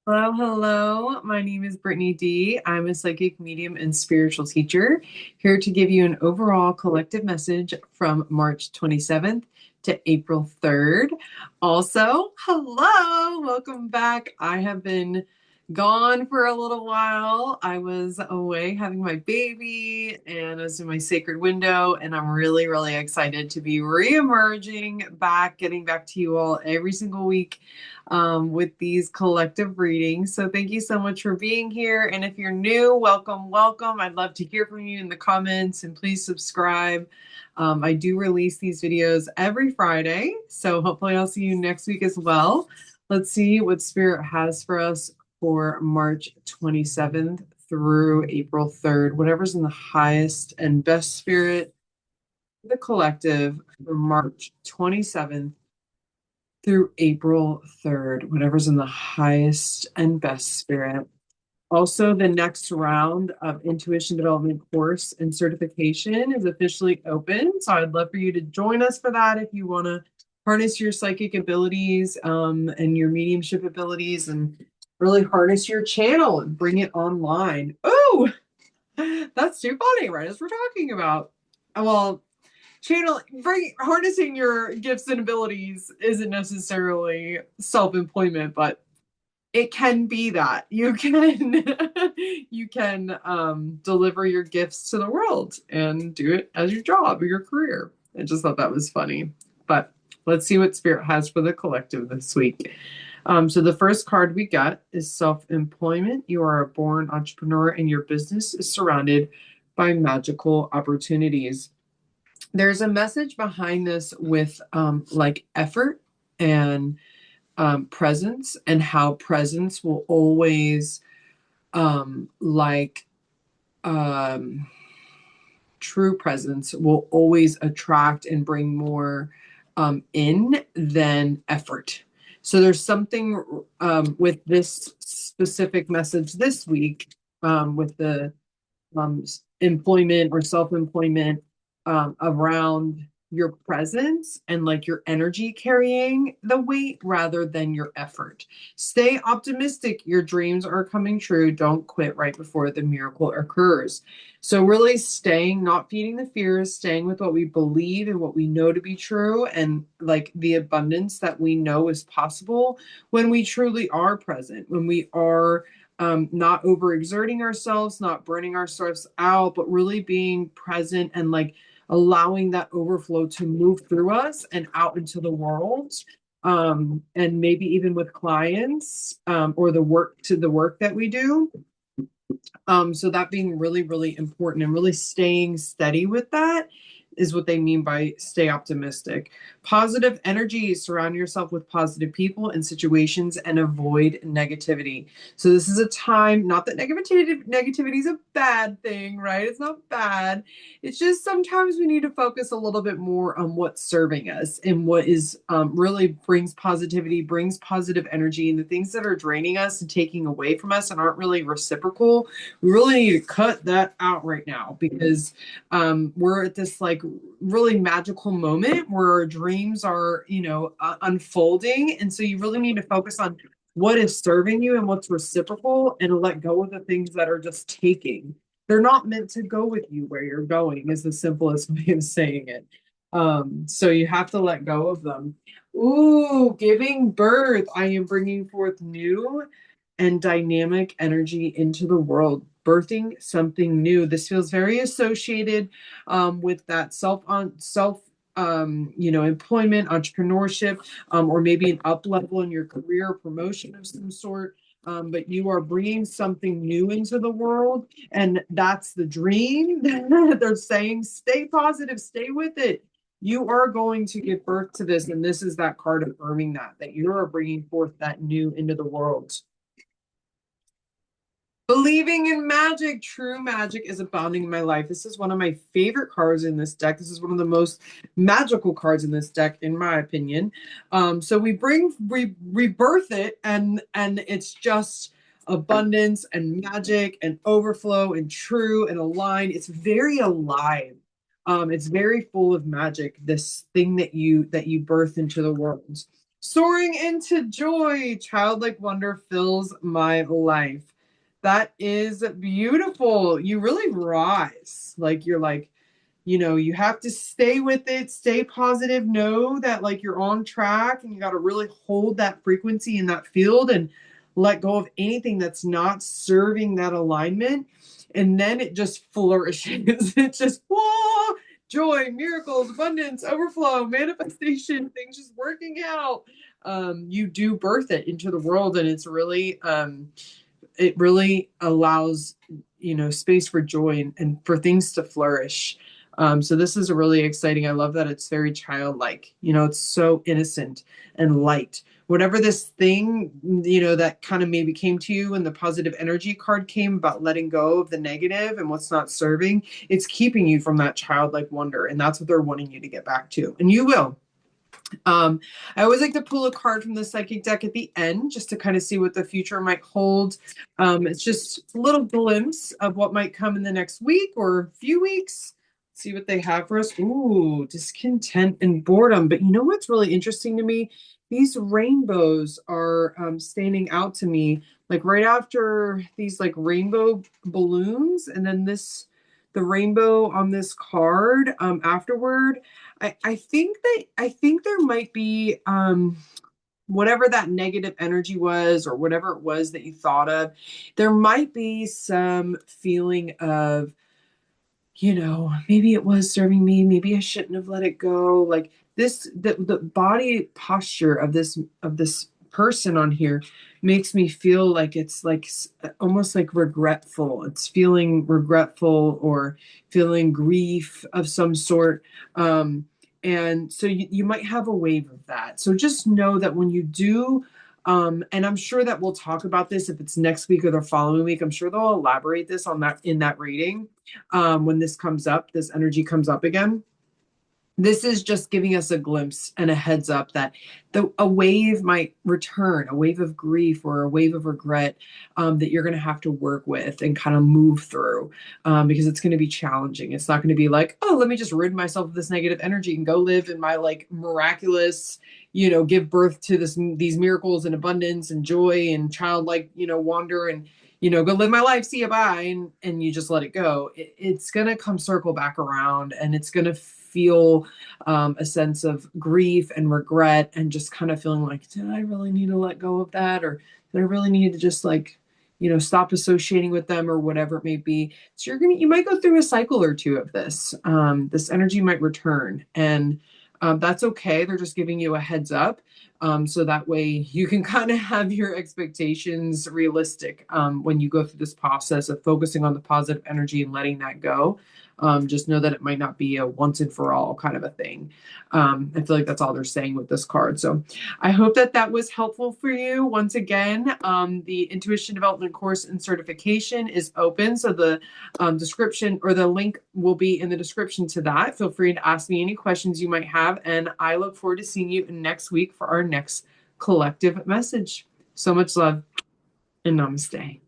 Hello, hello. My name is Brittany D. I'm a psychic medium and spiritual teacher, here to give you an overall collective message from March 27th to April 3rd. Also, hello, welcome back. I have been gone for a little while. I was away having my baby and I was in my sacred window, and I'm really, really excited to be re-emerging back, getting back to you all every single week with these collective readings. So thank you so much for being here. And if you're new, welcome, welcome. I'd love to hear from you in the comments, and please subscribe. I do release these videos every Friday, so hopefully I'll see you next week as well. Let's see what Spirit has for us for March 27th through April 3rd, whatever's in the highest and best spirit, the collective for March 27th through April 3rd, whatever's in the highest and best spirit. Also, the next round of Intuition Development course and certification is officially open. So I'd love for you to join us for that if you want to harness your psychic abilities and your mediumship abilities and really harness your channel and bring it online. Oh, that's too funny, right? As we're talking about. Well, harnessing your gifts and abilities isn't necessarily self-employment, but it can be that you can you can deliver your gifts to the world and do it as your job or your career. I just thought that was funny. But let's see what Spirit has for the collective this week. So the first card we got is self-employment. You are a born entrepreneur and your business is surrounded by magical opportunities. There's a message behind this with like effort and presence, and how presence will always like true presence will always attract and bring more in than effort. So there's something with this specific message this week with the um, employment or self-employment around your presence and like your energy carrying the weight rather than your effort. Stay optimistic. Your dreams are coming true. Don't quit right before the miracle occurs. So, really staying, not feeding the fears, staying with what we believe and what we know to be true, and like the abundance that we know is possible when we truly are present, when we are not overexerting ourselves, not burning ourselves out, but really being present and like allowing that overflow to move through us and out into the world. And maybe even with clients or the work that we do. So that being really, really important and really staying steady with that is what they mean by stay optimistic. Positive energy, surround yourself with positive people and situations and avoid negativity. So this is a time, not that negativity is a bad thing, right? It's not bad. It's just sometimes we need to focus a little bit more on what's serving us and what is really brings positivity, brings positive energy, and the things that are draining us and taking away from us and aren't really reciprocal. We really need to cut that out right now, because we're at this like really magical moment where our dreams are, unfolding. And so you really need to focus on what is serving you and what's reciprocal, and let go of the things that are just taking. They're not meant to go with you where you're going, is the simplest way of saying it. So you have to let go of them. Ooh, giving birth. I am bringing forth new and dynamic energy into the world, birthing something new. This feels very associated with that employment, entrepreneurship, or maybe an up level in your career, promotion of some sort. But you are bringing something new into the world, and that's the dream. They're saying, stay positive, stay with it. You are going to give birth to this, and this is that card affirming that you are bringing forth that new into the world. Believing in magic. True magic is abounding in my life. This is one of my favorite cards in this deck. This is one of the most magical cards in this deck, in my opinion. So we rebirth it, and it's just abundance and magic and overflow and true and aligned. It's very alive. It's very full of magic, this thing that you birth into the world. Soaring into joy, childlike wonder fills my life. That is beautiful. You really rise. Like you're like, you have to stay with it, stay positive, know that like you're on track and you got to really hold that frequency in that field and let go of anything that's not serving that alignment. And then it just flourishes. It's just, whoa, joy, miracles, abundance, overflow, manifestation, things just working out. You do birth it into the world, and it really allows space for joy and for things to flourish. So this is really exciting. I love that it's very childlike. It's so innocent and light. Whatever this thing, that kind of maybe came to you when the positive energy card came about letting go of the negative and what's not serving, it's keeping you from that childlike wonder. And that's what they're wanting you to get back to. And you will. I always like to pull a card from the psychic deck at the end just to kind of see what the future might hold. It's just a little glimpse of what might come in the next week or a few weeks. See what they have for us. Ooh, discontent and boredom. But you know what's really interesting to me? These rainbows are standing out to me, like right after these like rainbow balloons, and then the rainbow on this card afterward. I think there might be whatever that negative energy was or whatever it was that you thought of, there might be some feeling of, maybe it was serving me, maybe I shouldn't have let it go. Like the body posture of this person on here makes me feel like it's like almost like regretful. It's feeling regretful or feeling grief of some sort. And so you might have a wave of that. So just know that when you do, and I'm sure that we'll talk about this if it's next week or the following week. I'm sure they'll elaborate this on that in that reading when this comes up, this energy comes up again. This is just giving us a glimpse and a heads up that a wave might return, a wave of grief or a wave of regret that you're going to have to work with and kind of move through because it's going to be challenging. It's not going to be like, oh, let me just rid myself of this negative energy and go live in my like miraculous, give birth to these miracles and abundance and joy and childlike, wonder and go live my life, see you, bye, and you just let it go. It's going to come circle back around, and it's going to feel a sense of grief and regret and just kind of feeling like, did I really need to let go of that? Or did I really need to just like, stop associating with them or whatever it may be. So you might go through a cycle or two of this. This energy might return, and that's okay. They're just giving you a heads up. So that way you can kind of have your expectations realistic when you go through this process of focusing on the positive energy and letting that go. Just know that it might not be a once and for all kind of a thing. I feel like that's all they're saying with this card. So I hope that was helpful for you. Once again, the Intuition Development course and certification is open. So the description or the link will be in the description to that. Feel free to ask me any questions you might have. And I look forward to seeing you next week for our next collective message. So much love and namaste.